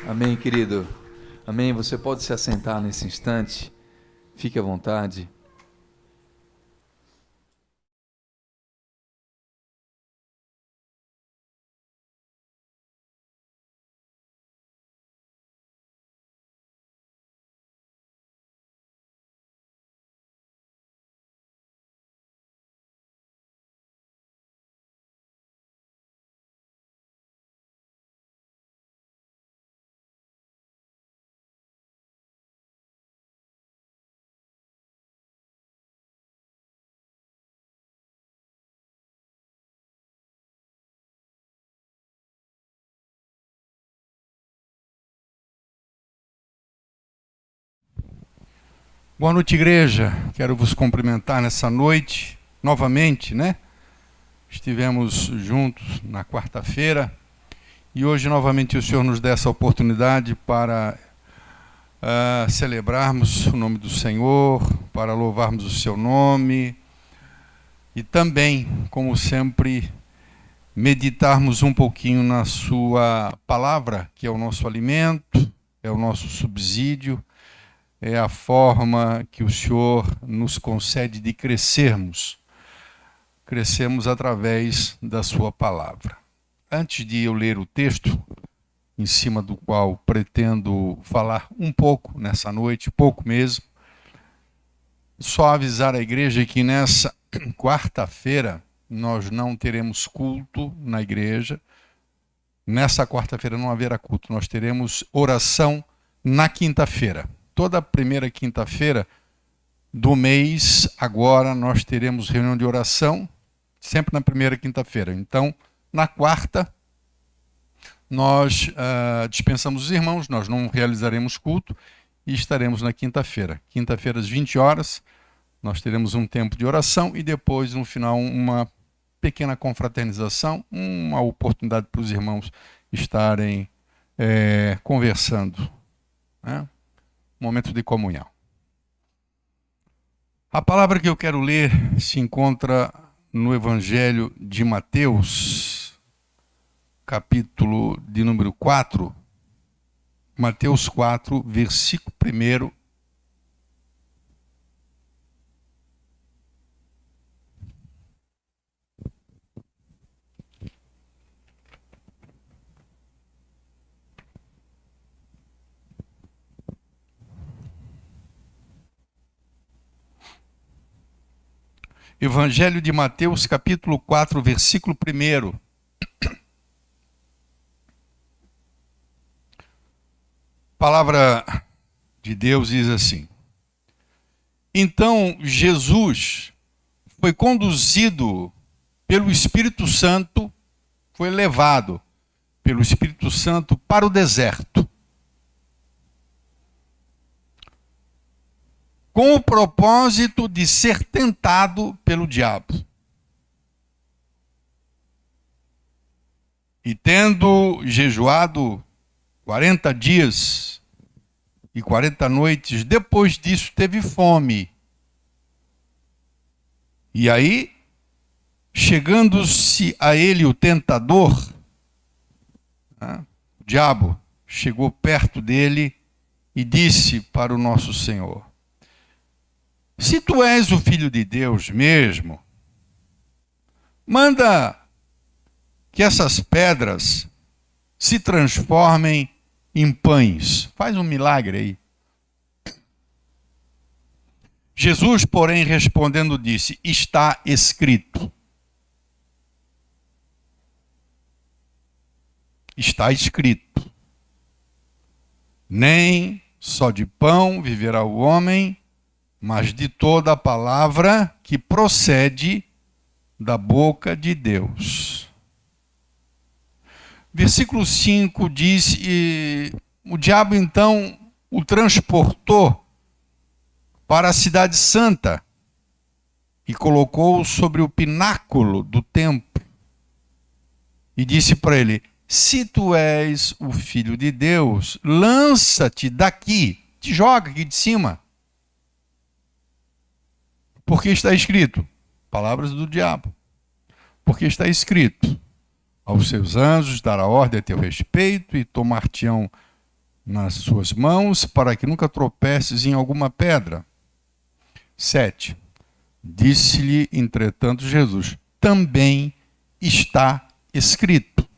Amém, querido. Amém. Você pode se assentar nesse instante. Fique à vontade. Boa noite, igreja. Quero vos cumprimentar nessa noite, novamente, né? Estivemos juntos na quarta-feira e hoje novamente o Senhor nos dá essa oportunidade para celebrarmos o nome do Senhor, para louvarmos o seu nome e também, como sempre, meditarmos um pouquinho na sua palavra, que é o nosso alimento, é o nosso subsídio, é a forma que o Senhor nos concede de crescermos. Crescemos através da sua palavra. Antes de eu ler o texto, em cima do qual pretendo falar um pouco nessa noite, pouco mesmo, só avisar a igreja que nessa quarta-feira nós não teremos culto na igreja. Nessa quarta-feira não haverá culto, nós teremos oração na quinta-feira. Toda primeira quinta-feira do mês, agora nós teremos reunião de oração, sempre na primeira quinta-feira. Então, na quarta, nós dispensamos os irmãos, nós não realizaremos culto e estaremos na quinta-feira. Quinta-feira, às 20 horas, nós teremos um tempo de oração e depois, no final, uma pequena confraternização, uma oportunidade para os irmãos estarem conversando, né? Momento de comunhão. A palavra que eu quero ler se encontra no Evangelho de Mateus, capítulo de número 4, Mateus 4, versículo 1. Evangelho de Mateus, capítulo 4, versículo 1. A palavra de Deus diz assim: Então Jesus foi conduzido pelo Espírito Santo, foi levado pelo Espírito Santo para o deserto, com o propósito de ser tentado pelo diabo. E tendo jejuado 40 dias e 40 noites, depois disso teve fome. E aí, chegando-se a ele o tentador, o diabo chegou perto dele e disse para o nosso Senhor: Se tu és o Filho de Deus mesmo, manda que essas pedras se transformem em pães. Faz um milagre aí. Jesus, porém, respondendo, disse: Está escrito. Está escrito. Nem só de pão viverá o homem, mas de toda a palavra que procede da boca de Deus. Versículo 5 diz: e o diabo então o transportou para a cidade santa e colocou-o sobre o pináculo do templo e disse para ele: Se tu és o Filho de Deus, lança-te daqui, te joga aqui de cima. Porque está escrito, palavras do diabo, porque está escrito: aos seus anjos dará ordem a teu respeito e tomar-te-ão nas suas mãos, para que nunca tropeces em alguma pedra. 7. Disse-lhe, entretanto, Jesus: também está escrito: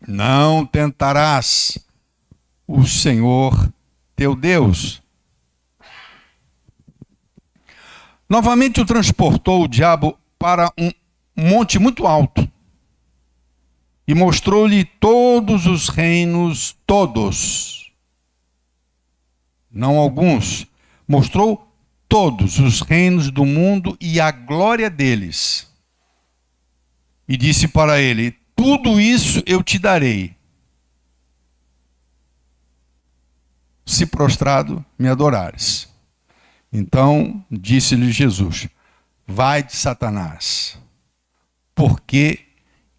não tentarás o Senhor teu Deus. Novamente o transportou o diabo para um monte muito alto e mostrou-lhe todos os reinos, todos, não alguns, mostrou todos os reinos do mundo e a glória deles. E disse para ele: tudo isso eu te darei, se prostrado me adorares. Então disse-lhe Jesus: vai-te, Satanás, porque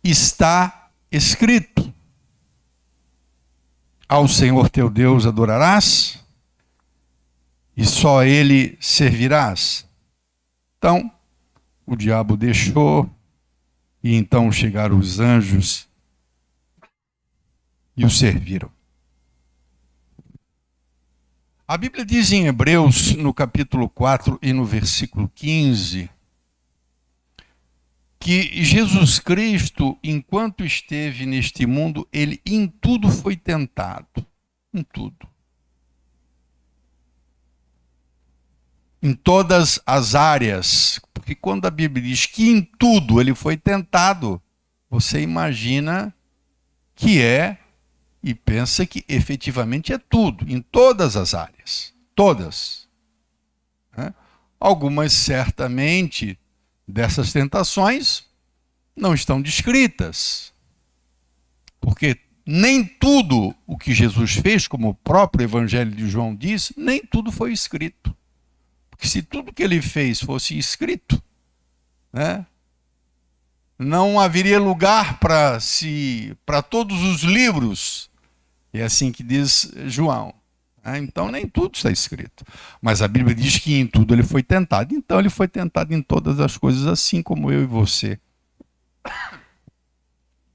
está escrito: ao Senhor teu Deus adorarás e só a ele servirás. Então o diabo deixou, e então chegaram os anjos e o serviram. A Bíblia diz em Hebreus, no capítulo 4 e no versículo 15, que Jesus Cristo, enquanto esteve neste mundo, ele em tudo foi tentado. Em tudo. Em todas as áreas. Porque quando a Bíblia diz que em tudo ele foi tentado, você imagina que é e pensa que efetivamente é tudo, em todas as áreas. Todas. Né? Algumas, certamente, dessas tentações não estão descritas. Porque nem tudo o que Jesus fez, como o próprio Evangelho de João diz, nem tudo foi escrito. Porque se tudo que ele fez fosse escrito, né, não haveria lugar para todos os livros. É assim que diz João. Então nem tudo está escrito. Mas a Bíblia diz que em tudo ele foi tentado. Então ele foi tentado em todas as coisas, assim como eu e você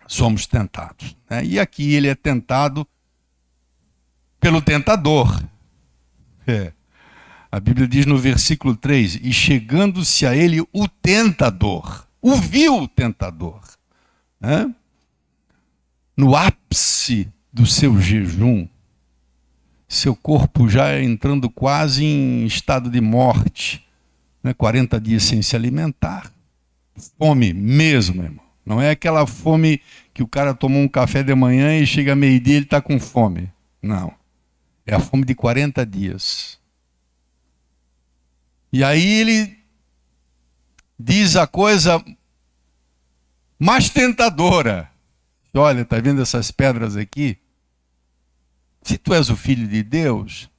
somos tentados. E aqui ele é tentado pelo tentador. A Bíblia diz no versículo 3, e chegando-se a ele o tentador, o vil tentador, no ápice do seu jejum, seu corpo já entrando quase em estado de morte, 40 dias sem se alimentar, fome mesmo, irmão. Não é aquela fome que o cara tomou um café de manhã e chega meio-dia e ele está com fome. Não, é a fome de 40 dias. E aí ele diz a coisa mais tentadora. Olha, está vendo essas pedras aqui? Se tu és o Filho de Deus,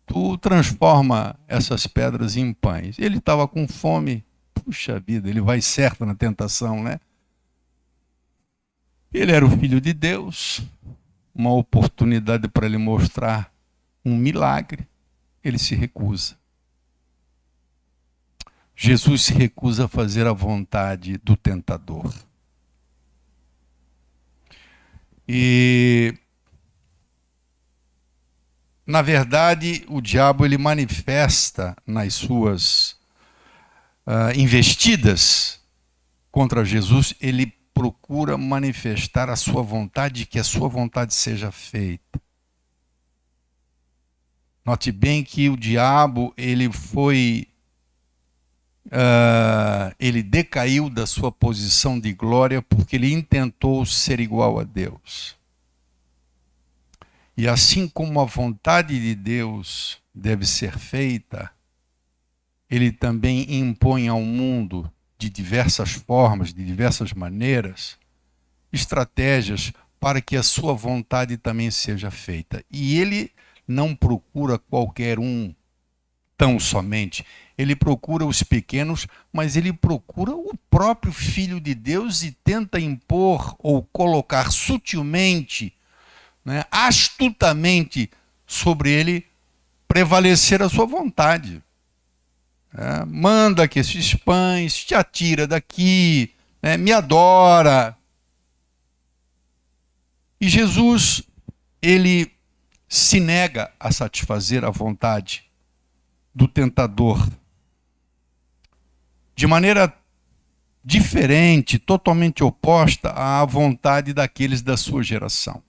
tu transforma essas pedras em pães. Ele estava com fome. Puxa vida, ele vai certo na tentação, né? Ele era o Filho de Deus. Uma oportunidade para ele mostrar um milagre. Ele se recusa. Jesus se recusa a fazer a vontade do tentador. E, na verdade, o diabo ele manifesta nas suas investidas contra Jesus, ele procura manifestar a sua vontade, que a sua vontade seja feita. Note bem que o diabo ele decaiu da sua posição de glória porque ele intentou ser igual a Deus. E assim como a vontade de Deus deve ser feita, ele também impõe ao mundo, de diversas formas, de diversas maneiras, estratégias para que a sua vontade também seja feita. E ele não procura qualquer um tão somente. Ele procura os pequenos, mas ele procura o próprio Filho de Deus e tenta impor ou colocar sutilmente, astutamente sobre ele prevalecer a sua vontade. Manda que esses pães, te atira daqui, me adora. E Jesus ele se nega a satisfazer a vontade do tentador de maneira diferente, totalmente oposta à vontade daqueles da sua geração.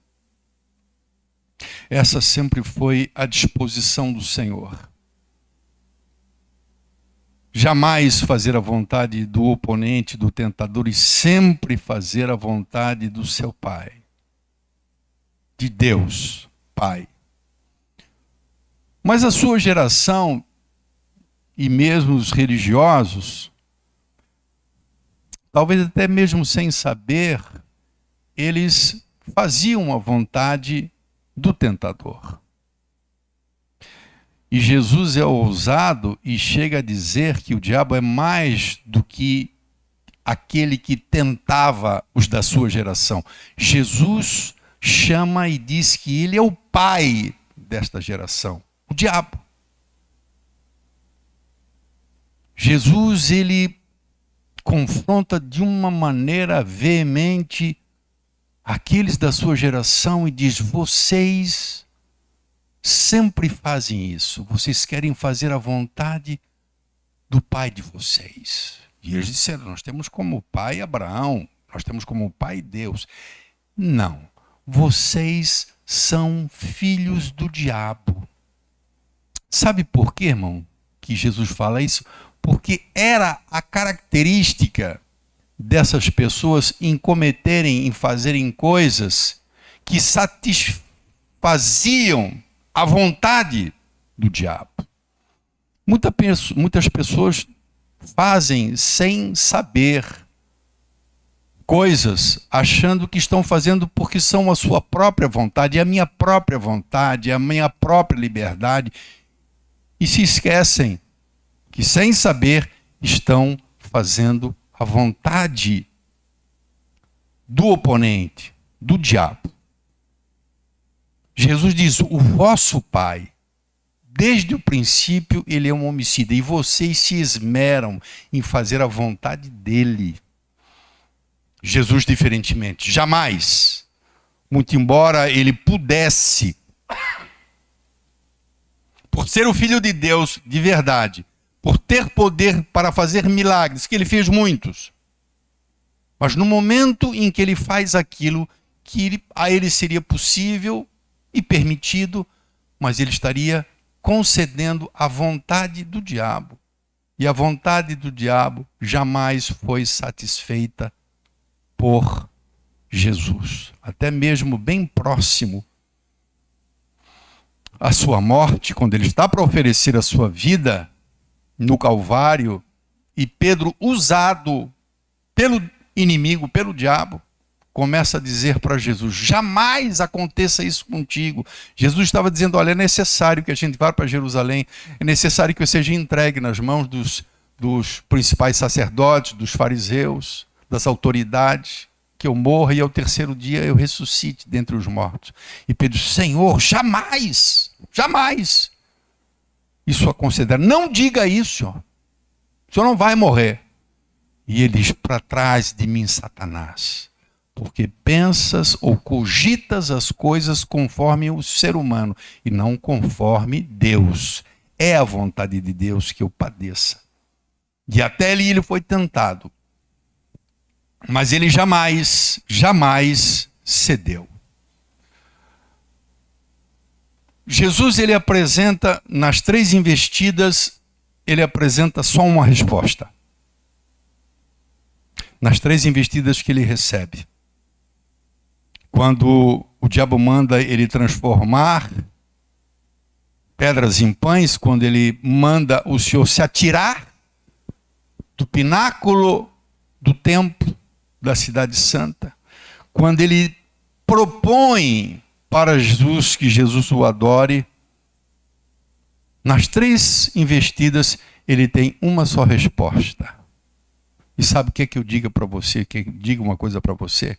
Essa sempre foi a disposição do Senhor. Jamais fazer a vontade do oponente, do tentador, e sempre fazer a vontade do seu Pai, de Deus, Pai. Mas a sua geração, e mesmo os religiosos, talvez até mesmo sem saber, eles faziam a vontade do tentador. E Jesus é ousado e chega a dizer que o diabo é mais do que aquele que tentava os da sua geração. Jesus chama e diz que ele é o pai desta geração, o diabo. Jesus, ele confronta de uma maneira veemente aqueles da sua geração e diz: vocês sempre fazem isso, vocês querem fazer a vontade do pai de vocês. E eles disseram: nós temos como pai Abraão, nós temos como pai Deus. Não, vocês são filhos do diabo. Sabe por quê, irmão, que Jesus fala isso? Porque era a característica dessas pessoas em cometerem, em fazerem coisas que satisfaziam a vontade do diabo. Muitas pessoas fazem sem saber coisas, achando que estão fazendo porque são a sua própria vontade, a minha própria vontade, a minha própria liberdade, e se esquecem que, sem saber, estão fazendo a vontade do oponente, do diabo. Jesus diz: o vosso pai, desde o princípio, ele é um homicida, e vocês se esmeram em fazer a vontade dele. Jesus, diferentemente, jamais, muito embora ele pudesse, por ser o Filho de Deus de verdade, por ter poder para fazer milagres, que ele fez muitos, mas no momento em que ele faz aquilo que a ele seria possível e permitido, mas ele estaria concedendo a vontade do diabo. E a vontade do diabo jamais foi satisfeita por Jesus. Até mesmo bem próximo à sua morte, quando ele está para oferecer a sua vida no Calvário, e Pedro, usado pelo inimigo, pelo diabo, começa a dizer para Jesus: jamais aconteça isso contigo. Jesus estava dizendo: olha, é necessário que a gente vá para Jerusalém, é necessário que eu seja entregue nas mãos dos principais sacerdotes, dos fariseus, das autoridades, que eu morra e ao terceiro dia eu ressuscite dentre os mortos. E Pedro: Senhor, jamais, jamais isso a considera. Não diga isso, Senhor. O Senhor não vai morrer. E ele diz: para trás de mim, Satanás, porque pensas ou cogitas as coisas conforme o ser humano e não conforme Deus. É a vontade de Deus que eu padeça. E até ali ele foi tentado, mas ele jamais cedeu. Jesus, ele apresenta, nas 3 investidas, ele apresenta só uma resposta. Nas 3 investidas que ele recebe. Quando o diabo manda ele transformar pedras em pães, quando ele manda o Senhor se atirar do pináculo do templo da cidade santa, quando ele propõe para Jesus que Jesus o adore, nas 3 investidas ele tem uma só resposta. E sabe o que é que eu diga para você? Que eu diga uma coisa para você?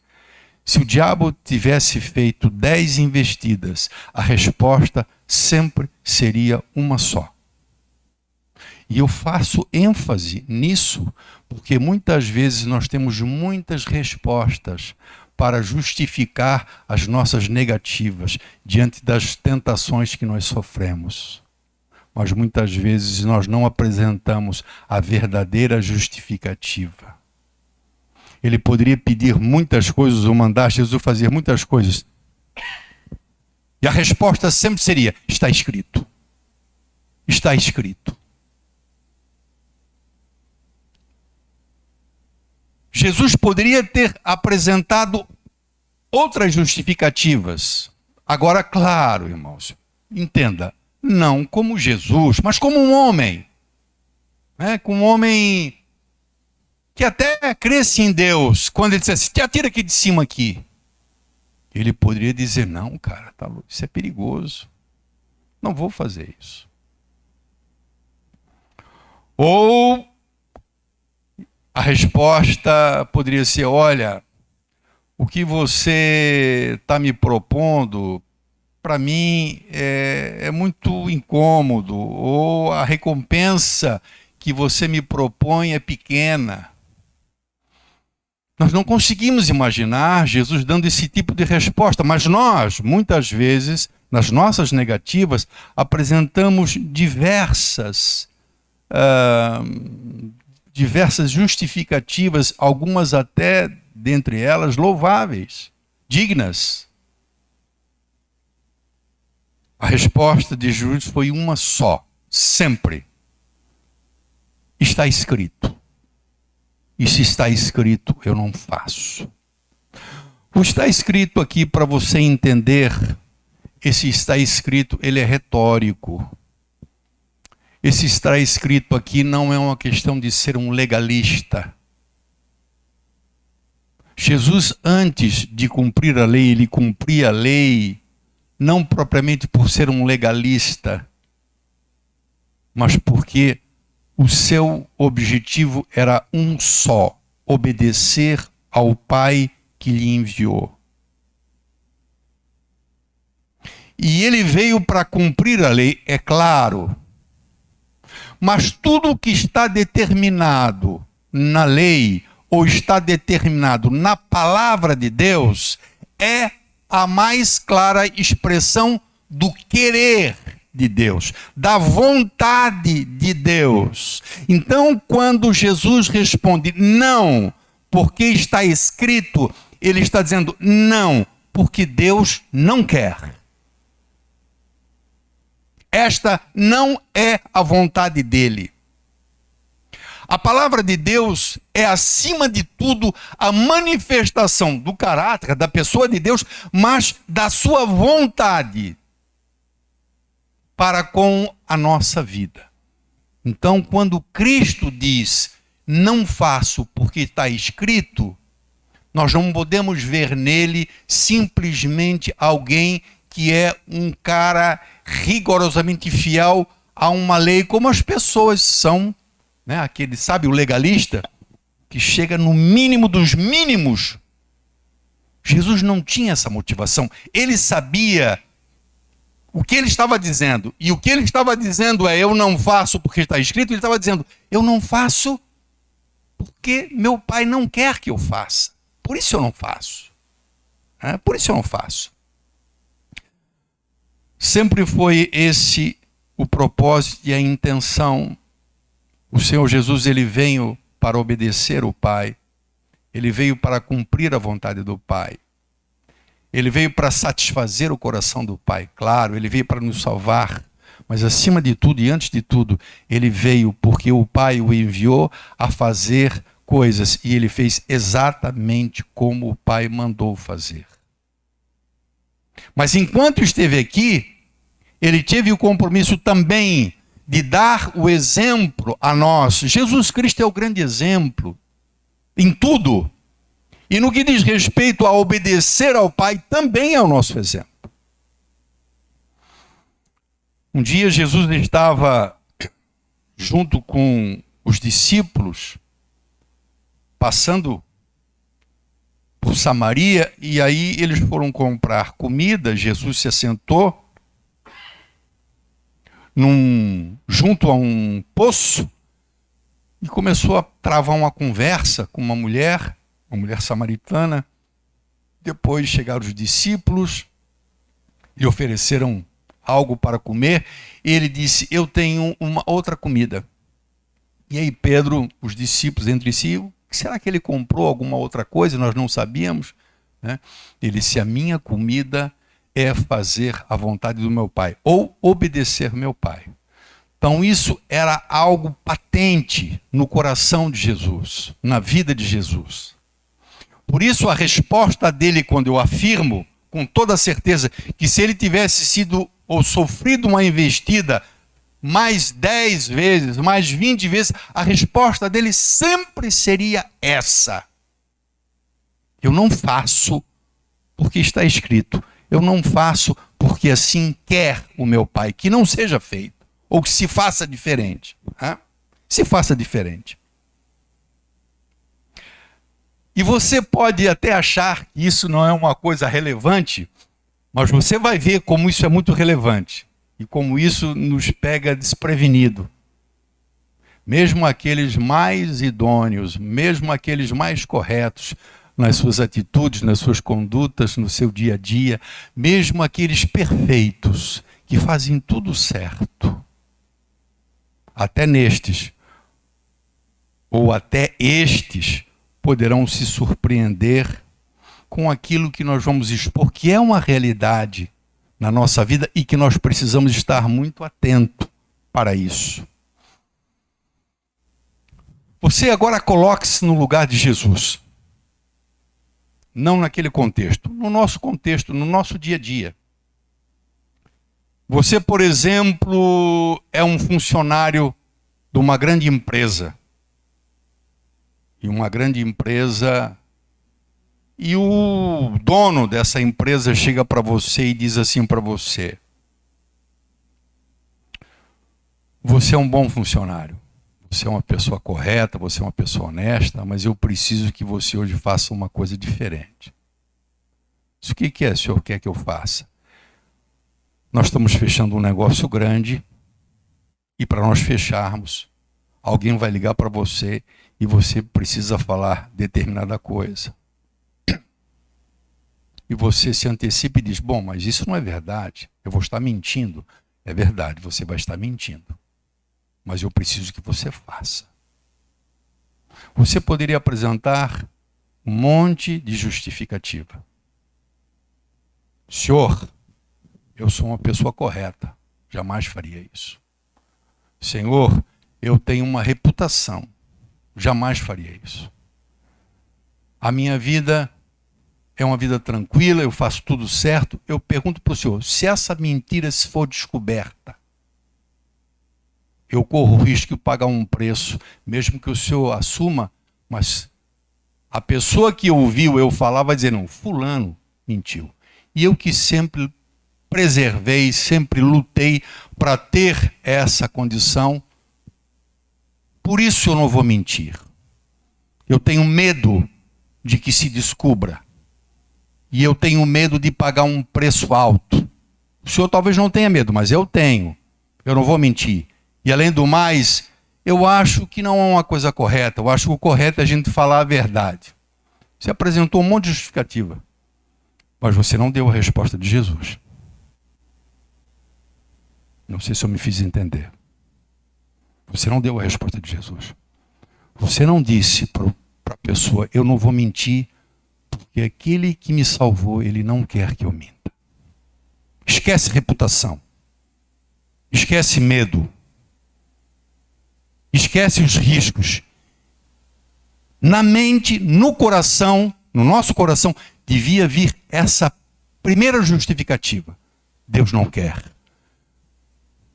Se o diabo tivesse feito 10 investidas, a resposta sempre seria uma só. E eu faço ênfase nisso, porque muitas vezes nós temos muitas respostas para justificar as nossas negativas diante das tentações que nós sofremos. Mas muitas vezes nós não apresentamos a verdadeira justificativa. Ele poderia pedir muitas coisas ou mandar Jesus fazer muitas coisas. E a resposta sempre seria: está escrito. Está escrito. Jesus poderia ter apresentado outras justificativas. Agora, claro, irmãos, entenda, não como Jesus, mas como um homem. Como um homem que até cresce em Deus. Quando ele dissesse: te atira aqui de cima aqui. Ele poderia dizer: não, cara, isso é perigoso. Não vou fazer isso. Ou a resposta poderia ser: olha, o que você está me propondo, para mim, é muito incômodo. Ou a recompensa que você me propõe é pequena. Nós não conseguimos imaginar Jesus dando esse tipo de resposta, mas nós, muitas vezes, nas nossas negativas, apresentamos diversas justificativas, algumas até, dentre elas, louváveis, dignas. A resposta de Jesus foi uma só, sempre. Está escrito. E se está escrito, eu não faço. O está escrito aqui, para você entender, esse está escrito, ele é retórico. Esse está escrito aqui não é uma questão de ser um legalista. Jesus, antes de cumprir a lei, ele cumpria a lei, não propriamente por ser um legalista, mas porque o seu objetivo era um só: obedecer ao Pai que lhe enviou. E ele veio para cumprir a lei, é claro. Mas tudo que está determinado na lei, ou está determinado na palavra de Deus, é a mais clara expressão do querer de Deus, da vontade de Deus. Então, quando Jesus responde não, porque está escrito, ele está dizendo não, porque Deus não quer. Esta não é a vontade dele. A palavra de Deus é, acima de tudo, a manifestação do caráter da pessoa de Deus, mas da sua vontade para com a nossa vida. Então, quando Cristo diz: não faço porque está escrito, nós não podemos ver nele simplesmente alguém que é um cara rigorosamente fiel a uma lei, como as pessoas são, né? Aquele, sabe, o legalista, que chega no mínimo dos mínimos. Jesus não tinha essa motivação. Ele sabia o que ele estava dizendo. E o que ele estava dizendo é: eu não faço porque está escrito. Ele estava dizendo: eu não faço porque meu pai não quer que eu faça. Por isso eu não faço. Por isso eu não faço. Sempre foi esse o propósito e a intenção. O Senhor Jesus, ele veio para obedecer o Pai. Ele veio para cumprir a vontade do Pai. Ele veio para satisfazer o coração do Pai. Claro, ele veio para nos salvar. Mas acima de tudo e antes de tudo, ele veio porque o Pai o enviou a fazer coisas. E ele fez exatamente como o Pai mandou fazer. Mas enquanto esteve aqui, ele teve o compromisso também de dar o exemplo a nós. Jesus Cristo é o grande exemplo em tudo. E no que diz respeito a obedecer ao Pai, também é o nosso exemplo. Um dia Jesus estava junto com os discípulos, passando por Samaria, e aí eles foram comprar comida. Jesus se assentou junto a um poço e começou a travar uma conversa com uma mulher samaritana. Depois chegaram os discípulos, lhe ofereceram algo para comer, e ele disse, eu tenho uma outra comida. E aí Pedro, os discípulos entre si, será que ele comprou alguma outra coisa? Nós não sabíamos, né? Ele disse, a minha comida é fazer a vontade do meu Pai, ou obedecer meu Pai. Então isso era algo patente no coração de Jesus, na vida de Jesus. Por isso a resposta dele, quando eu afirmo com toda certeza que se ele tivesse sido ou sofrido uma investida mais 10 vezes, mais 20 vezes, a resposta dele sempre seria essa. Eu não faço porque está escrito. Eu não faço porque assim quer o meu Pai. Que não seja feito. Ou que se faça diferente. Se faça diferente. E você pode até achar que isso não é uma coisa relevante, mas você vai ver como isso é muito relevante. E como isso nos pega desprevenido. Mesmo aqueles mais idôneos, mesmo aqueles mais corretos nas suas atitudes, nas suas condutas, no seu dia a dia, mesmo aqueles perfeitos que fazem tudo certo, até nestes, ou até estes, poderão se surpreender com aquilo que nós vamos expor, que é uma realidade na nossa vida e que nós precisamos estar muito atento para isso. Você agora coloque-se no lugar de Jesus. Não naquele contexto, no nosso contexto, no nosso dia a dia. Você, por exemplo, é um funcionário de uma grande empresa. E uma grande empresa, e o dono dessa empresa chega para você e diz assim para você: você é um bom funcionário, você é uma pessoa correta, você é uma pessoa honesta, mas eu preciso que você hoje faça uma coisa diferente. Isso o que é, o senhor quer que eu faça? Nós estamos fechando um negócio grande e para nós fecharmos, alguém vai ligar para você e você precisa falar determinada coisa. E você se antecipa e diz, bom, mas isso não é verdade, eu vou estar mentindo. É verdade, você vai estar mentindo. Mas eu preciso que você faça. Você poderia apresentar um monte de justificativa. Senhor, eu sou uma pessoa correta, jamais faria isso. Senhor, eu tenho uma reputação, jamais faria isso. A minha vida é uma vida tranquila, eu faço tudo certo. Eu pergunto para o senhor, se essa mentira se for descoberta, eu corro o risco de pagar um preço, mesmo que o senhor assuma, mas a pessoa que ouviu eu falar vai dizer, não, fulano mentiu. E eu que sempre preservei, sempre lutei para ter essa condição, por isso eu não vou mentir. Eu tenho medo de que se descubra. E eu tenho medo de pagar um preço alto. O senhor talvez não tenha medo, mas eu tenho. Eu não vou mentir. E além do mais, eu acho que não é uma coisa correta. Eu acho que o correto é a gente falar a verdade. Você apresentou um monte de justificativa, mas você não deu a resposta de Jesus. Não sei se eu me fiz entender. Você não deu a resposta de Jesus. Você não disse para a pessoa, eu não vou mentir, porque aquele que me salvou, ele não quer que eu minta. Esquece reputação. Esquece medo. Esquece os riscos. Na mente, no coração, no nosso coração, devia vir essa primeira justificativa. Deus não quer.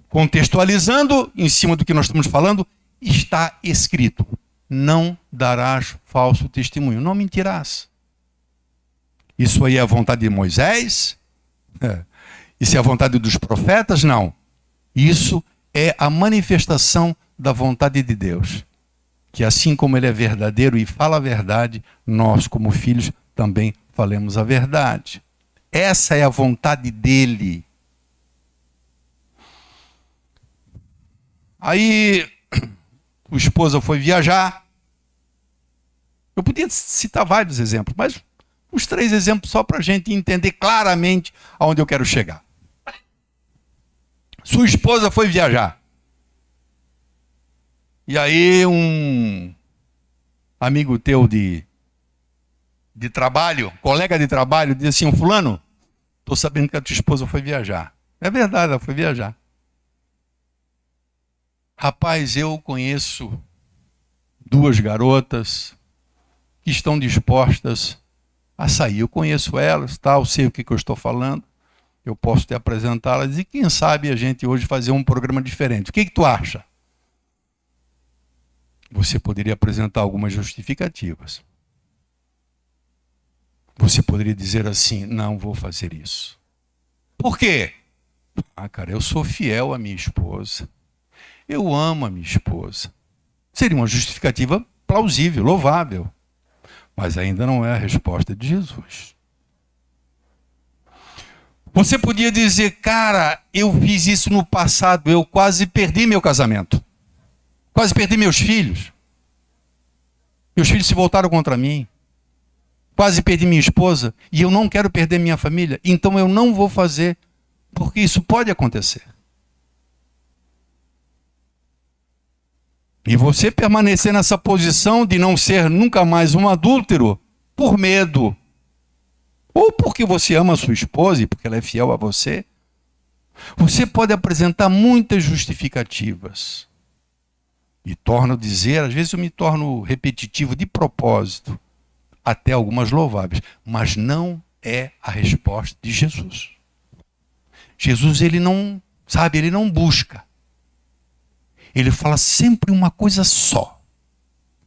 Contextualizando, em cima do que nós estamos falando, está escrito, não darás falso testemunho, não mentirás. Isso aí é a vontade de Moisés? Isso é a vontade dos profetas? Não. Isso é a manifestação da vontade de Deus. Que assim como Ele é verdadeiro e fala a verdade, nós como filhos também falemos a verdade. Essa é a vontade dEle. Aí, o esposo foi viajar. Eu podia citar vários exemplos, mas Os 3 exemplos só para a gente entender claramente aonde eu quero chegar. Sua esposa foi viajar. E aí um amigo teu de trabalho, colega de trabalho, diz assim: fulano, estou sabendo que a tua esposa foi viajar. É verdade, ela foi viajar. Rapaz, eu conheço 2 garotas que estão dispostas a sair. Eu conheço elas, tal, sei o que eu estou falando. Eu posso te apresentá-las e quem sabe a gente hoje fazer um programa diferente. O que tu acha? Você poderia apresentar algumas justificativas. Você poderia dizer assim: não vou fazer isso. Por quê? Cara, eu sou fiel à minha esposa. Eu amo a minha esposa. Seria uma justificativa plausível, louvável. Mas ainda não é a resposta de Jesus. Você podia dizer: cara, eu fiz isso no passado, eu quase perdi meu casamento. Quase perdi meus filhos. Meus filhos se voltaram contra mim. Quase perdi minha esposa e eu não quero perder minha família. Então eu não vou fazer, porque isso pode acontecer. E você permanecer nessa posição de não ser nunca mais um adúltero por medo. Ou porque você ama a sua esposa e porque ela é fiel a você. Você pode apresentar muitas justificativas. E torno dizer, às vezes eu me torno repetitivo de propósito, até algumas louváveis, mas não é a resposta de Jesus. Jesus, ele não, sabe, ele não busca. Ele fala sempre uma coisa só: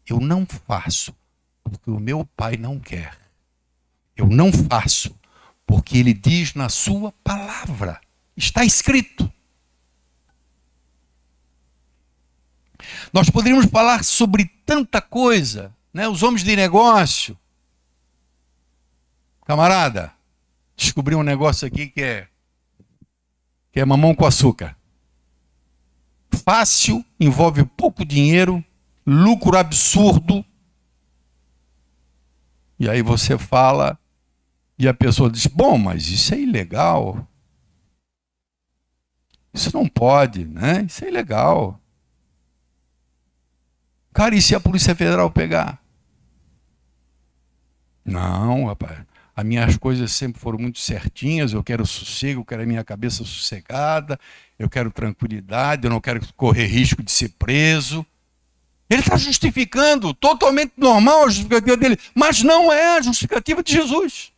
eu não faço porque o meu Pai não quer. Eu não faço porque ele diz na sua palavra. Está escrito. Nós poderíamos falar sobre tanta coisa, né? Os homens de negócio. Camarada, descobri um negócio aqui que é mamão com açúcar. Fácil, envolve pouco dinheiro, lucro absurdo. E aí você fala e a pessoa diz: bom, mas isso é ilegal. Isso não pode, né? Isso é ilegal. Cara, e se a Polícia Federal pegar? Não, rapaz. As minhas coisas sempre foram muito certinhas, eu quero sossego, eu quero a minha cabeça sossegada, eu quero tranquilidade, eu não quero correr risco de ser preso. Ele está justificando, totalmente normal a justificativa dele, mas não é a justificativa de Jesus.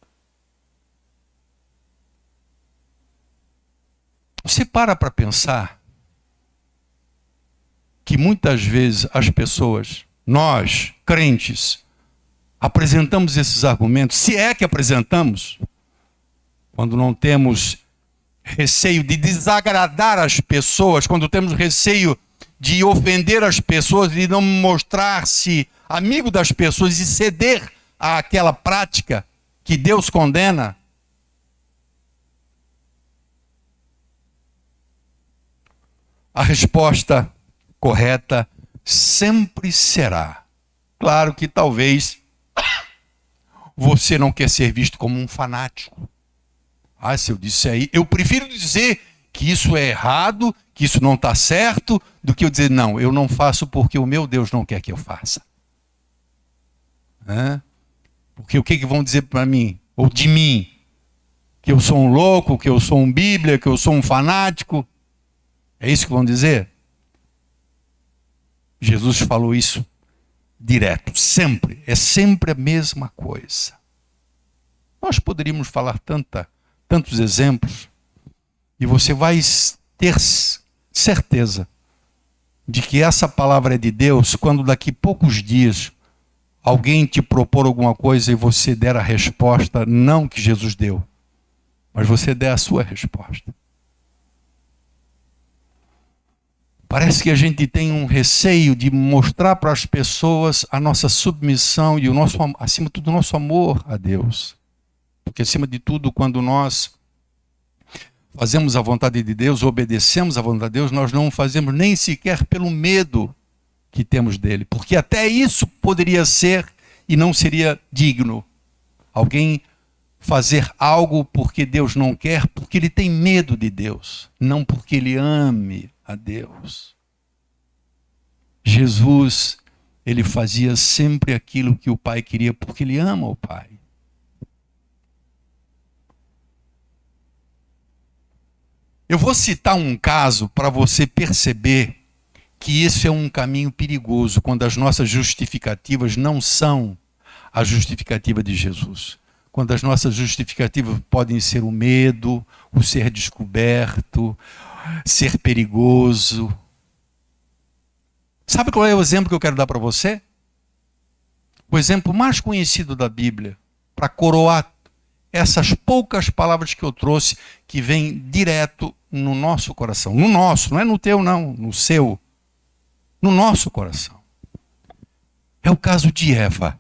Você para pensar que muitas vezes as pessoas, nós, crentes, apresentamos esses argumentos, se é que apresentamos, quando não temos receio de desagradar as pessoas, quando temos receio de ofender as pessoas, de não mostrar-se amigo das pessoas e ceder àquela prática que Deus condena. A resposta correta sempre será: claro que talvez você não quer ser visto como um fanático. Ah, se eu disse aí, eu prefiro dizer que isso é errado, que isso não está certo, do que eu dizer: não, eu não faço porque o meu Deus não quer que eu faça. Porque o que vão dizer para mim, ou de mim? Que eu sou um louco, que eu sou um bíblia, que eu sou um fanático? É isso que vão dizer? Jesus falou isso direto, sempre. É sempre a mesma coisa. Nós poderíamos falar tantos exemplos, e você vai ter certeza de que essa palavra é de Deus quando daqui poucos dias alguém te propor alguma coisa e você der a resposta não que Jesus deu, mas você der a sua resposta. Parece que a gente tem um receio de mostrar para as pessoas a nossa submissão e acima de tudo, o nosso amor a Deus. Porque acima de tudo, quando nós fazemos a vontade de Deus, obedecemos a vontade de Deus, nós não fazemos nem sequer pelo medo que temos dele. Porque até isso poderia ser e não seria digno. Alguém fazer algo porque Deus não quer, porque ele tem medo de Deus, não porque ele ame a Deus. Jesus, ele fazia sempre aquilo que o Pai queria, porque ele ama o Pai. Eu vou citar um caso para você perceber que isso é um caminho perigoso, quando as nossas justificativas não são a justificativa de Jesus. Quando as nossas justificativas podem ser o medo, o ser descoberto, ser perigoso. Sabe qual é o exemplo que eu quero dar para você? O exemplo mais conhecido da Bíblia, para coroar essas poucas palavras que eu trouxe, que vêm direto no nosso coração. No nosso, não é no teu não, no seu. No nosso coração. É o caso de Eva.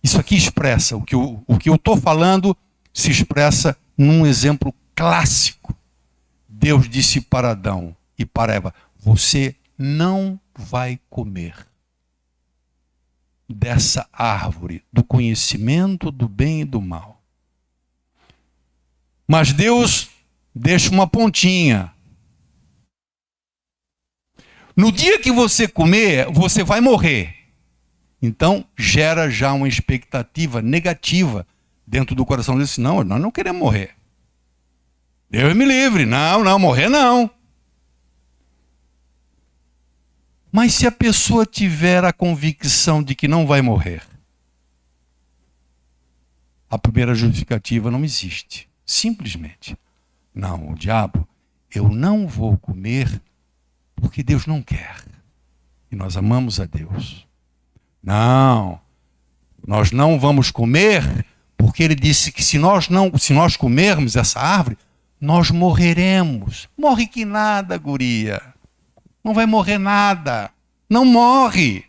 Isso aqui expressa, o que eu estou falando se expressa num exemplo clássico. Deus disse para Adão e para Eva: você não vai comer dessa árvore do conhecimento do bem e do mal. Mas Deus deixa uma pontinha. No dia que você comer, você vai morrer. Então, gera já uma expectativa negativa dentro do coração dele. Não, nós não queremos morrer. Deus me livre. Não, morrer não. Mas se a pessoa tiver a convicção de que não vai morrer, a primeira justificativa não existe. Simplesmente. Não, o diabo, eu não vou comer porque Deus não quer. E nós amamos a Deus. Não, nós não vamos comer porque ele disse que se nós comermos essa árvore, nós morreremos. Morre que nada, guria. Não vai morrer nada. Não morre.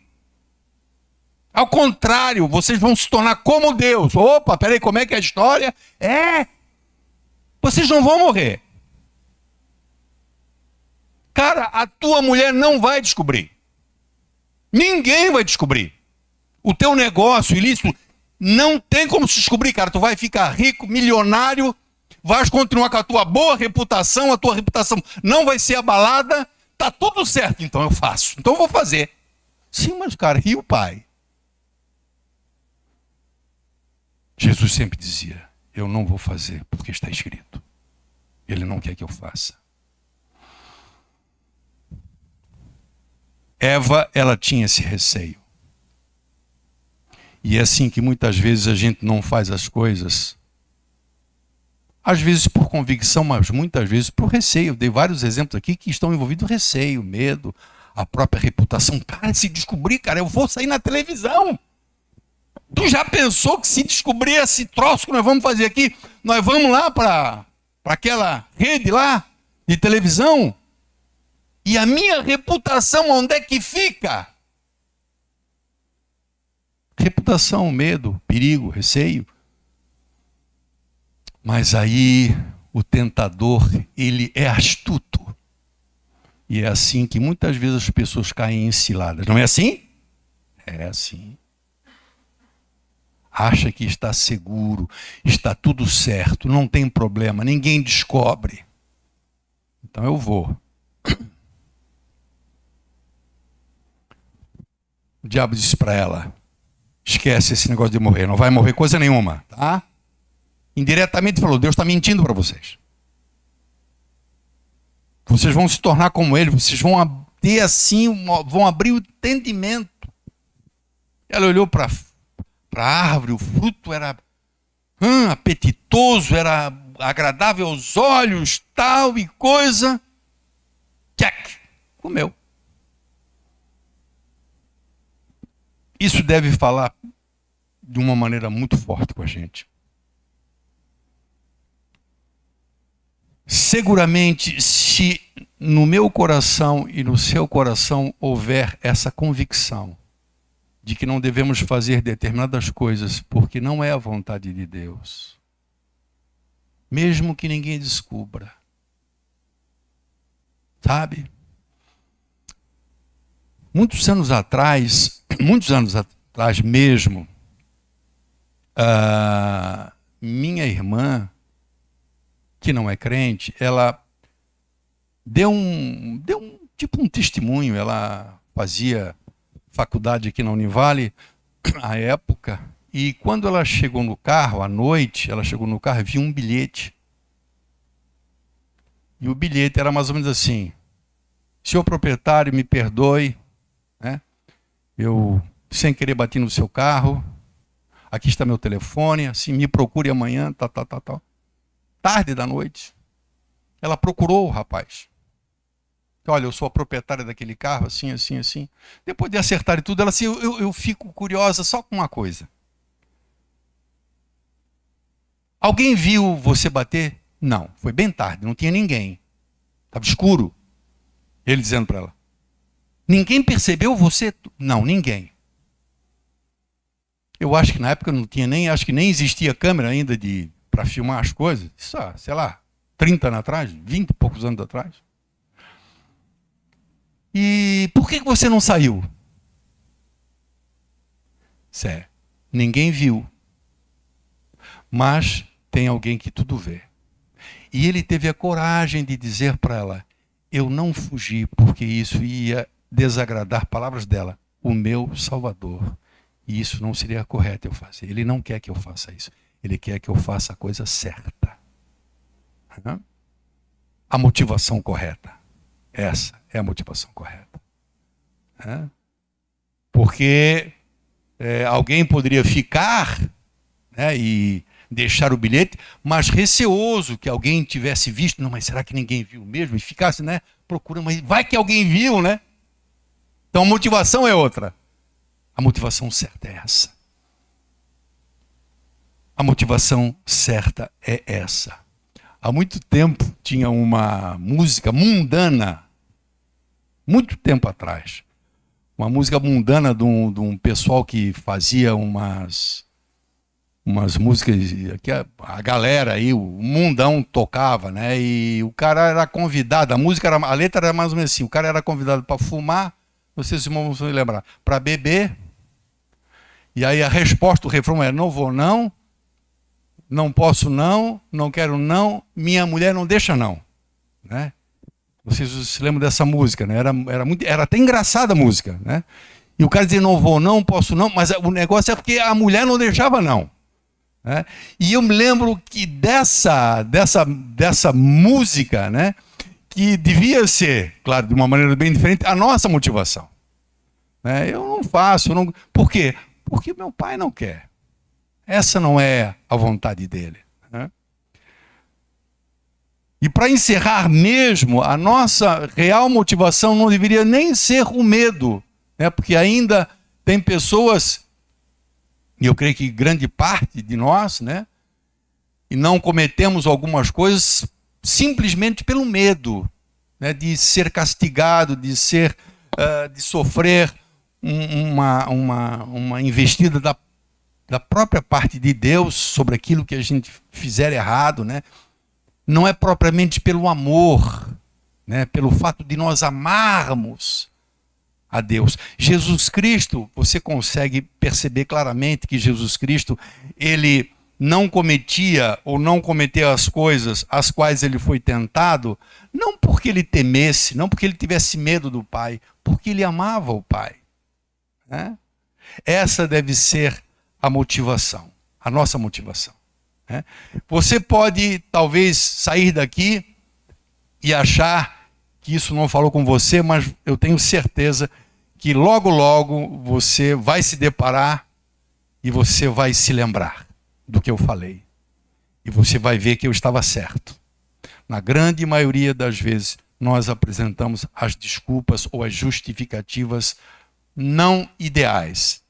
Ao contrário, vocês vão se tornar como Deus. Opa, peraí, como é que é a história? Vocês não vão morrer. Cara, a tua mulher não vai descobrir. Ninguém vai descobrir. O teu negócio ilícito não tem como se descobrir, cara. Tu vai ficar rico, milionário, vais continuar com a tua boa reputação, a tua reputação não vai ser abalada. Tá tudo certo, então eu faço. Então eu vou fazer. Sim, mas cara, e o Pai? Jesus sempre dizia: eu não vou fazer porque está escrito. Ele não quer que eu faça. Eva, ela tinha esse receio. E é assim que muitas vezes a gente não faz as coisas. Às vezes por convicção, mas muitas vezes por receio. Eu dei vários exemplos aqui que estão envolvidos receio, medo, a própria reputação. Cara, se descobrir, cara, eu vou sair na televisão. Tu já pensou que se descobrir esse troço que nós vamos fazer aqui, nós vamos lá para aquela rede lá de televisão? E a minha reputação onde é que fica? Reputação, medo, perigo, receio. Mas aí o tentador, ele é astuto. E é assim que muitas vezes as pessoas caem em ciladas. Não é assim? É assim. Acha que está seguro, está tudo certo, não tem problema, ninguém descobre. Então eu vou. O diabo disse para ela: esquece esse negócio de morrer, não vai morrer coisa nenhuma, tá? Indiretamente falou: Deus está mentindo para vocês. Vocês vão se tornar como ele, vocês vão ter assim, vão abrir o entendimento. Ela olhou para a árvore, o fruto era apetitoso, era agradável aos olhos, tal e coisa. Tchac, comeu. Isso deve falar de uma maneira muito forte com a gente. Seguramente, se no meu coração e no seu coração houver essa convicção de que não devemos fazer determinadas coisas porque não é a vontade de Deus, mesmo que ninguém descubra, sabe? Muitos anos atrás mesmo, minha irmã, que não é crente, ela deu um testemunho. Ela fazia faculdade aqui na Univale à época, e quando ela chegou no carro, à noite, ela chegou no carro e viu um bilhete. E o bilhete era mais ou menos assim: senhor proprietário, me perdoe, né? Eu, sem querer, bati no seu carro. Aqui está meu telefone, assim, me procure amanhã, tal. Tarde da noite, ela procurou o rapaz. Olha, eu sou a proprietária daquele carro, assim. Depois de acertar e tudo, ela assim, eu fico curiosa só com uma coisa. Alguém viu você bater? Não, foi bem tarde, não tinha ninguém. Estava escuro. Ele dizendo para ela: ninguém percebeu você? Não, ninguém. Eu acho que na época não tinha acho que nem existia câmera ainda para filmar as coisas. Isso, sei lá, 30 anos atrás, 20 e poucos anos atrás. E por que você não saiu? Sério, ninguém viu. Mas tem alguém que tudo vê. E ele teve a coragem de dizer para ela: eu não fugi porque isso ia desagradar, palavras dela, o meu Salvador. E isso não seria correto eu fazer. Ele não quer que eu faça isso. Ele quer que eu faça a coisa certa. A motivação correta. Essa é a motivação correta. Porque alguém poderia ficar, né, e deixar o bilhete, mas receoso que alguém tivesse visto. Não, mas será que ninguém viu mesmo? E ficasse, né, procurando, mas vai que alguém viu, né? Então a motivação é outra. A motivação certa é essa. A motivação certa é essa. Há muito tempo tinha uma música mundana, muito tempo atrás, uma música mundana de um pessoal que fazia umas músicas que a galera aí, o mundão tocava, né? E o cara era convidado, a letra era mais ou menos assim: o cara era convidado para fumar, vocês vão se lembrar, para beber. E aí a resposta, o refrão era: não vou não, não posso não, não quero não, minha mulher não deixa não, né? Vocês se lembram dessa música, né? Era até engraçada a música, né? E o cara dizia: não vou não, posso não, mas o negócio é porque a mulher não deixava não, né? E eu me lembro que dessa música, né, que devia ser, claro, de uma maneira bem diferente, a nossa motivação, né? Eu não faço, por quê? Porque meu pai não quer. Essa não é a vontade dele, né? E para encerrar mesmo, a nossa real motivação não deveria nem ser o medo, né? Porque ainda tem pessoas, e eu creio que grande parte de nós, né, e não cometemos algumas coisas simplesmente pelo medo, né, de ser castigado, de sofrer uma investida da própria parte de Deus sobre aquilo que a gente fizer errado, né? Não é propriamente pelo amor, né, pelo fato de nós amarmos a Deus. Jesus Cristo, você consegue perceber claramente que Jesus Cristo, ele não cometia ou não cometeu as coisas às quais ele foi tentado, não porque ele temesse, não porque ele tivesse medo do Pai, porque ele amava o Pai, né? Essa deve ser a motivação, a nossa motivação, né? Você pode talvez sair daqui e achar que isso não falou com você, mas eu tenho certeza que logo, logo você vai se deparar e você vai se lembrar do que eu falei. E você vai ver que eu estava certo. Na grande maioria das vezes, nós apresentamos as desculpas ou as justificativas não ideais.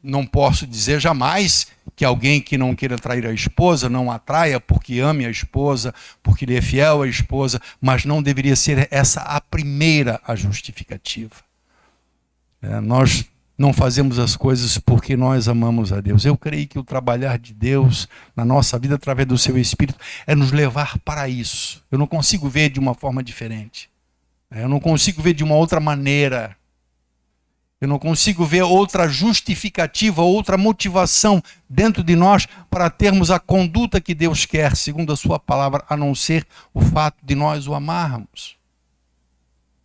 Não posso dizer jamais que alguém que não queira trair a esposa não atraia porque ame a esposa, porque ele é fiel à esposa, mas não deveria ser essa a primeira a justificativa. Nós não fazemos as coisas porque nós amamos a Deus. Eu creio que o trabalhar de Deus na nossa vida através do seu Espírito é nos levar para isso. Eu não consigo ver de uma forma diferente. Eu não consigo ver de uma outra maneira. Eu não consigo ver outra justificativa, outra motivação dentro de nós para termos a conduta que Deus quer, segundo a sua palavra, a não ser o fato de nós o amarmos.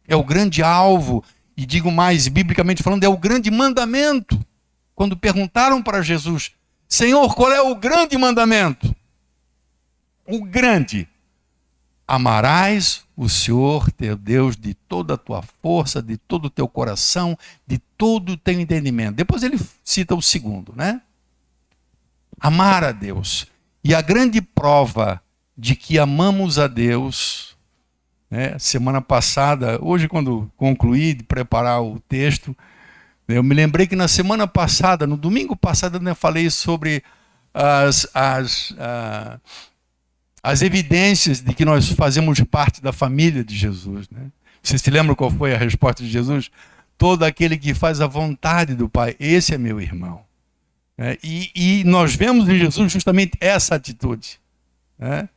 É o grande alvo, e digo mais, biblicamente falando, é o grande mandamento. Quando perguntaram para Jesus, Senhor, qual é o grande mandamento? O grande. Amarás o Senhor, teu Deus, de toda a tua força, de todo o teu coração, de todo o teu entendimento. Depois ele cita o segundo, né? Amar a Deus. E a grande prova de que amamos a Deus, né? Semana passada, hoje quando concluí de preparar o texto, eu me lembrei que na semana passada, no domingo passado, eu falei sobre as evidências de que nós fazemos parte da família de Jesus, né? Você se lembra qual foi a resposta de Jesus? Todo aquele que faz a vontade do Pai, esse é meu irmão. E nós vemos em Jesus justamente essa atitude, né?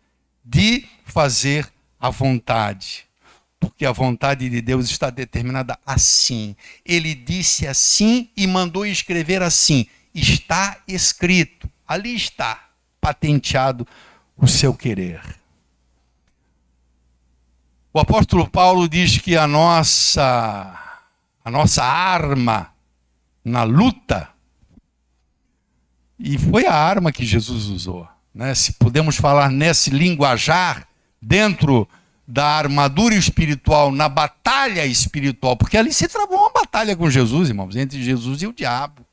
De fazer a vontade, porque a vontade de Deus está determinada assim. Ele disse assim e mandou escrever assim. Está escrito, ali está, patenteado o seu querer. O apóstolo Paulo diz que a nossa arma na luta, e foi a arma que Jesus usou, né? Se podemos falar nesse linguajar, dentro da armadura espiritual, na batalha espiritual, porque ali se travou uma batalha com Jesus, irmãos, entre Jesus e o diabo,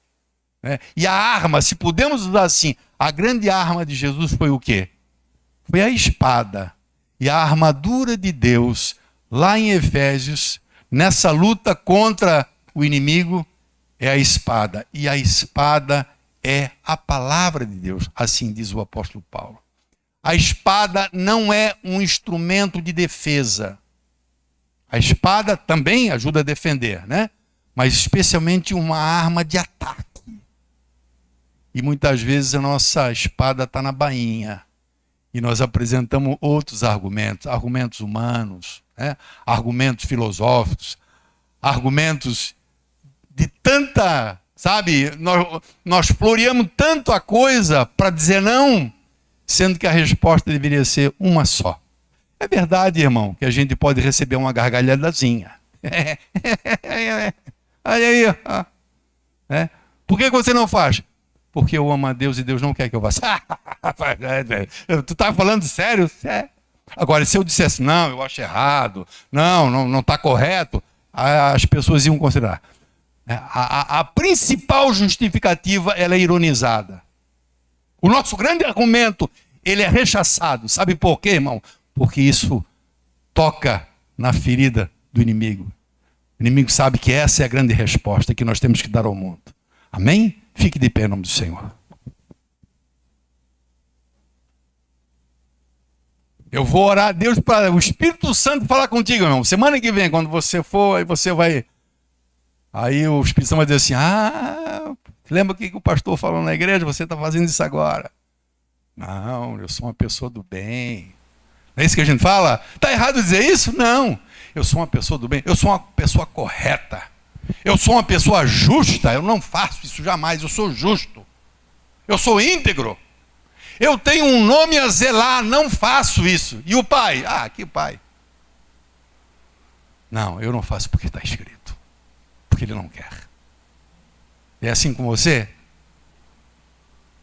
né? E a arma, se podemos usar assim, a grande arma de Jesus foi o quê? Foi a espada. E a armadura de Deus, lá em Efésios, nessa luta contra o inimigo, é a espada. E a espada é a palavra de Deus, assim diz o apóstolo Paulo. A espada não é um instrumento de defesa. A espada também ajuda a defender, né? Mas especialmente uma arma de ataque. E muitas vezes a nossa espada está na bainha. E nós apresentamos outros argumentos, argumentos humanos, né? Argumentos filosóficos, argumentos de tanta, sabe, nós floreamos tanto a coisa para dizer não, sendo que a resposta deveria ser uma só. É verdade, irmão, que a gente pode receber uma gargalhadazinha. Aí, é. Por que você não faz? Porque eu amo a Deus e Deus não quer que eu faça. Tu tá falando sério? É. Agora, se eu dissesse, não, eu acho errado, não está correto, as pessoas iam considerar. A principal justificativa, ela é ironizada. O nosso grande argumento, ele é rechaçado. Sabe por quê, irmão? Porque isso toca na ferida do inimigo. O inimigo sabe que essa é a grande resposta que nós temos que dar ao mundo. Amém? Fique de pé em nome do Senhor. Eu vou orar a Deus para o Espírito Santo falar contigo, irmão. Semana que vem, quando você for, aí você vai... Aí o Espírito Santo vai dizer assim, lembra o que o pastor falou na igreja? Você está fazendo isso agora. Não, eu sou uma pessoa do bem. Não é isso que a gente fala? Está errado dizer isso? Não. Eu sou uma pessoa do bem. Eu sou uma pessoa correta. Eu sou uma pessoa justa. Eu não faço isso jamais. Eu sou justo. Eu sou íntegro. Eu tenho um nome a zelar. Não faço isso. E o pai? Que pai? Não, eu não faço porque está escrito. Porque ele não quer. É assim com você?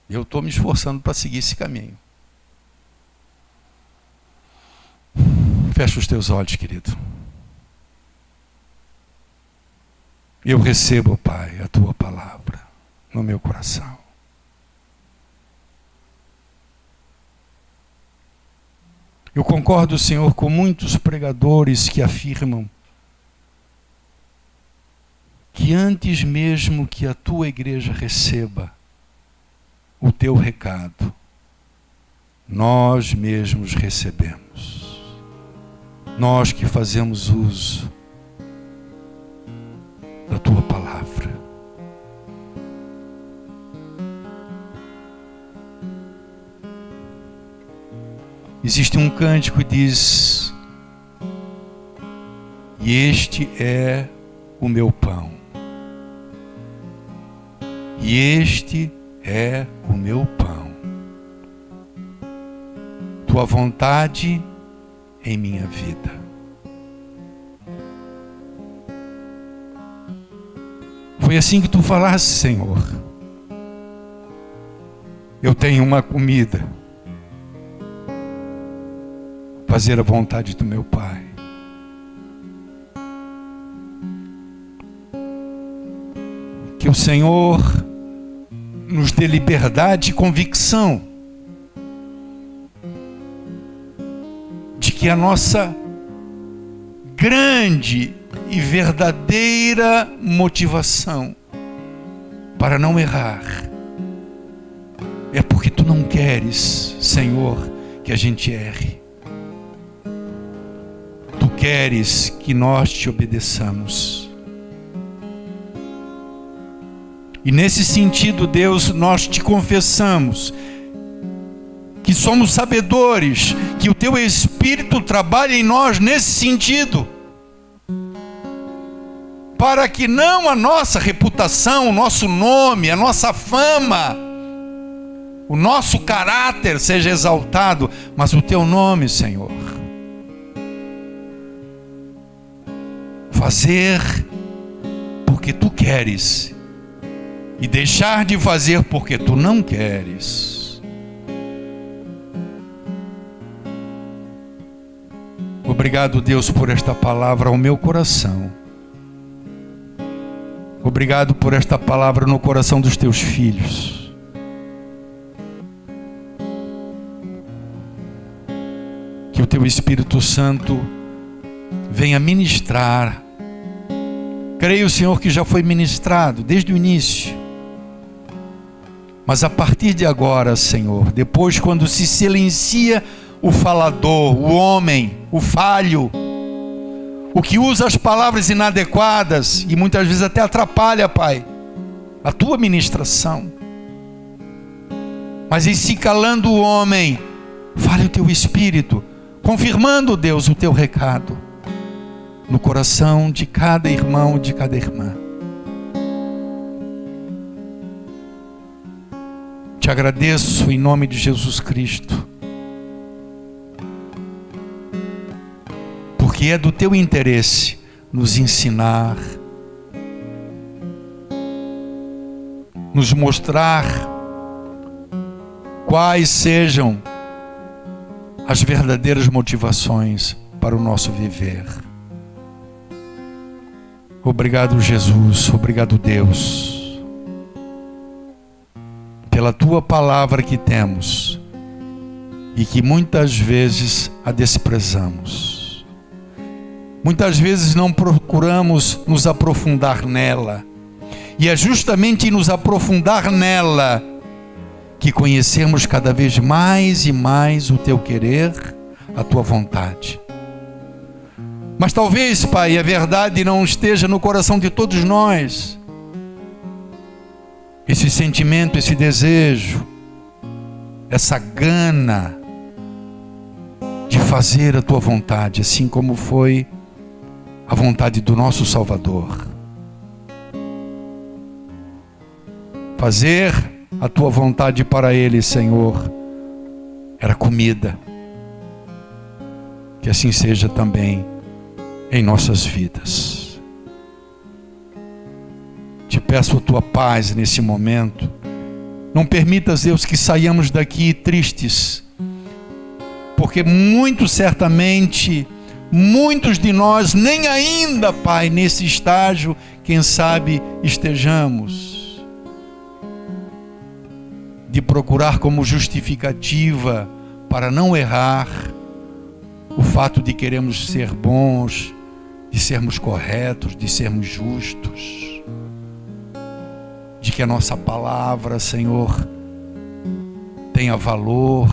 Eu estou me esforçando para seguir esse caminho. Fecha os teus olhos, querido. Eu recebo, Pai, a tua palavra no meu coração. Eu concordo, Senhor, com muitos pregadores que afirmam que antes mesmo que a tua igreja receba o teu recado, nós mesmos recebemos. Nós que fazemos uso da tua palavra. Existe um cântico que diz: e este é o meu pão e este é o meu pão. Tua vontade em minha vida. Foi assim que tu falaste, Senhor. Eu tenho uma comida. Fazer a vontade do meu Pai. Que o Senhor nos dê liberdade e convicção de que a nossa grande e verdadeira motivação para não errar é porque tu não queres, Senhor, que a gente erre. Tu queres que nós te obedeçamos. E nesse sentido, Deus, nós te confessamos que somos sabedores que o teu Espírito trabalha em nós nesse sentido, para que não a nossa reputação, o nosso nome, a nossa fama, o nosso caráter seja exaltado, mas o teu nome, Senhor. Fazer porque tu queres e deixar de fazer porque tu não queres. Obrigado, Deus, por esta palavra ao meu coração. Obrigado por esta palavra no coração dos teus filhos. Que o teu Espírito Santo venha ministrar. Creio, Senhor, que já foi ministrado desde o início. Mas a partir de agora, Senhor, depois quando se silencia o falador, o homem, o falho, o que usa as palavras inadequadas e muitas vezes até atrapalha, Pai, a tua ministração. Mas em se calando o homem, fale o teu Espírito, confirmando, Deus, o teu recado no coração de cada irmão, de cada irmã. Te agradeço em nome de Jesus Cristo, porque é do teu interesse nos ensinar, nos mostrar quais sejam as verdadeiras motivações para o nosso viver. Obrigado, Jesus, obrigado, Deus, pela tua palavra que temos e que muitas vezes a desprezamos. Muitas vezes não procuramos nos aprofundar nela. E é justamente nos aprofundar nela que conhecemos cada vez mais e mais o teu querer, a tua vontade. Mas talvez, Pai, a verdade não esteja no coração de todos nós. Esse sentimento, esse desejo, essa gana de fazer a tua vontade, assim como foi a vontade do nosso Salvador. Fazer a tua vontade para Ele, Senhor, era comida. Que assim seja também em nossas vidas. Te peço a tua paz nesse momento. Não permitas, Deus, que saiamos daqui tristes, porque muito certamente muitos de nós nem ainda, Pai, nesse estágio, quem sabe estejamos, de procurar como justificativa para não errar o fato de queremos ser bons, de sermos corretos, de sermos justos, de que a nossa palavra, Senhor, tenha valor,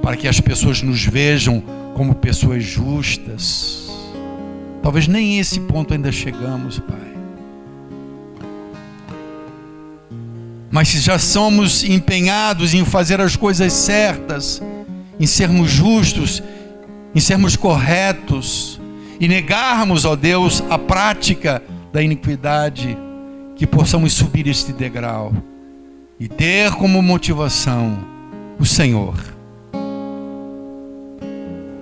para que as pessoas nos vejam como pessoas justas. Talvez nem esse ponto ainda chegamos, Pai. Mas se já somos empenhados em fazer as coisas certas, em sermos justos, em sermos corretos, e negarmos, ó Deus, a prática da iniquidade, que possamos subir este degrau e ter como motivação o Senhor.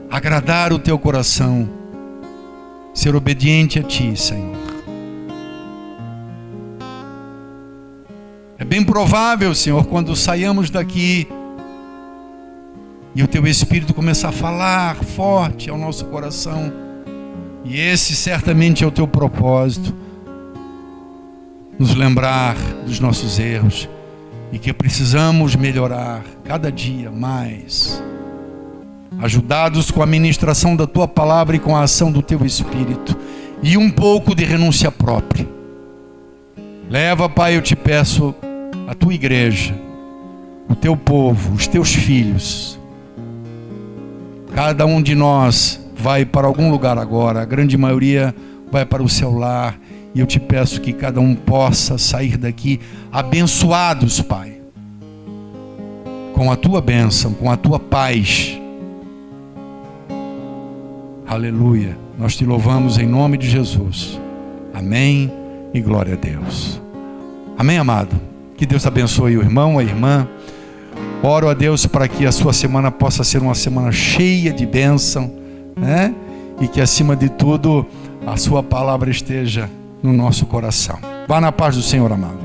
Agradar o teu coração, ser obediente a ti, Senhor. É bem provável, Senhor, quando saiamos daqui e o teu Espírito começar a falar forte ao nosso coração, e esse certamente é o teu propósito, nos lembrar dos nossos erros e que precisamos melhorar cada dia mais, ajudados com a ministração da tua palavra e com a ação do teu Espírito, e um pouco de renúncia própria. Leva, Pai, eu te peço, a tua igreja, o teu povo, os teus filhos. Cada um de nós vai para algum lugar agora, a grande maioria vai para o seu lar, e eu te peço que cada um possa sair daqui abençoados, Pai, com a tua bênção, com a tua paz. Aleluia. Nós te louvamos em nome de Jesus. Amém e glória a Deus. Amém, amado. Que Deus abençoe o irmão, a irmã. Oro a Deus para que a sua semana possa ser uma semana cheia de bênção, né? E que acima de tudo a sua palavra esteja no nosso coração. Vá na paz do Senhor, amado.